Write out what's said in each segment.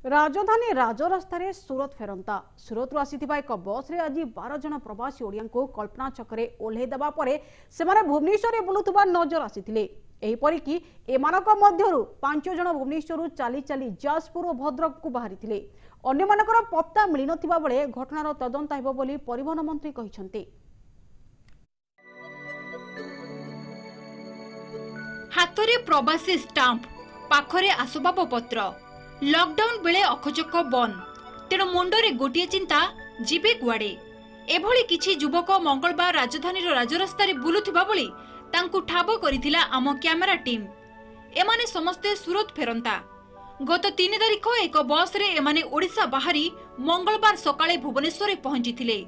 राजधानी राजरास्तार सूरत फेरंता सूरत आसीथिबा एक बस रे आज 12 जन प्रवासी ओडिया को कल्पना छकरे ओल्हे देबा परे सेमाने भुवनेश्वर बुलुथुबा नजर आसीथिले। एही परिकी एमानक मध्यरु 5 जन भुवनेश्वर चाली चाली जाजपुर और भद्रक को बाहरिथिले। अन्य मानकर पत्ता मिली नथिबा बेले घटनार तदंत हेबो बोली परिवहन मंत्री कहिसंते। हातरे प्रवासी स्टाम्प पाखरे आसबाब पत्र लॉकडाउन बेले अखोचक बंद तेणु मुंडरे गोटे चिंता जीवे कुआडे। एभली किछि युवक मंगलबार राजधानी राजरास्तार बुलुथिबा बेले तांकु ठाब करिथिला आम कैमेरा टीम। एमाने समस्ते सूरत फेरंता। गत 3 तारिख एक बस रे एमाने ओडिशा बाहरी मंगलबार सकाळे भुवनेश्वर पहुंचीथिले।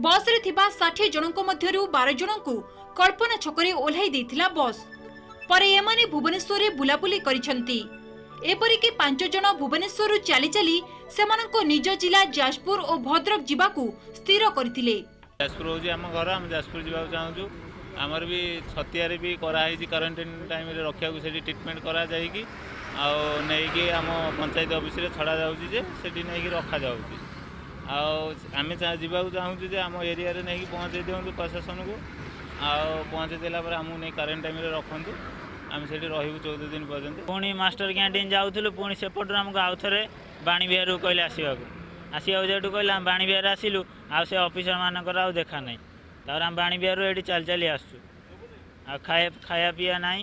बस रे थिबा 60 जनक मध्यरु 12 जनकु कल्पना छकरे ओल्हाई देथिला बस। परे एमाने भुवनेश्वर बुलाबुली करिसंती। एपरिके 5 जन भुवनेश्वर चाली चाली सेमानंको निज जिला जाजपुर और भद्रक जीवाकू स्थिर करथिले। जाजपुर होजी हम घर हम जाजपुर जीवा चाहूछु। हमर भी छतिया रे भी करा है क्वारंटाइन टाइम रे रखिया को सेठी ट्रीटमेंट करा जाई की आ नै कि हम पंचायत ऑफिस रे छडा जाउची जे सेठी नै कि रखा जाउची। आ आमे जीवा चाहूछु जे हम एरिया रे नै कि पहुंचे देउ प्रशासन को आ पहुंचे देला पर हम नै क्वारंटाइन रे रखंतु। आम से रहू 14 दिन पर्यंत पुणी मास्टर कैंटीन जाऊँ पुणी सेपट आमको आउ थे बाणी बिहार कहले आसवाक जो कहले बाणी बिहार आसलु आसे ऑफिसर मानकर आउ देखा ना तर आम बाणी बिहार ये चल चली आसु खाया पीया ना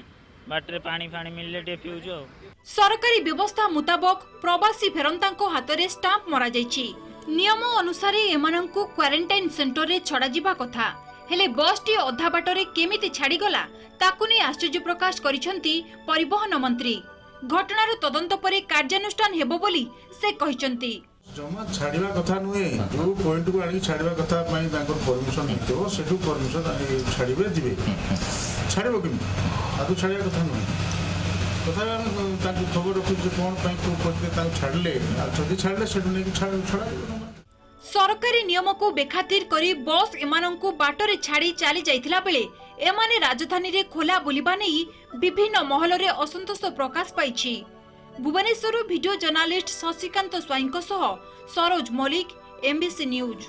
बाटर पानी फाणी मिलले टे पीऊँ। सरकारी व्यवस्था मुताबक प्रवासी फेरंता हाथ में स्टाम्प मरा जाइछि। नियम अनुसार एमानंकु क्वारंटाइन सेंटर रे छड़ा जिबा कथा हेले बस टी अधा बाटरे केमिति छाड़ी गला ताकु नै आश्चर्य प्रकाश करिसंती परिवहन मंत्री। घटनार तदंत परे कार्यानुष्ठान हेबो बोली से कहिसंती। जमा छाड़िबा कथा नुहे जो पॉइंट को आनी छाड़िबा कथा पई तांकर परमिशन हेतो सेठु परमिशन छाड़िबे जिबे छाड़िबो कि आदु छाड़िबा कथा नुहे कथा हम तांको खबर रखु जे कोन पई को पते तां छाड़ले आ जदी छाड़ले सेठु नै कि छाड़ा। सरकारी नियम को बेखातिर करी बस एमानंकु बाटरे छाड़ी चली जाइथिला बेले एमाने राजधानी रे खोला बुलिबा नै विभिन्न महल रे असंतोष प्रकाश पाइछि। भुवनेश्वर वीडियो जर्नालिस्ट शशिकांत स्वाईंको सह सरोज मलिक, एमबीसी न्यूज।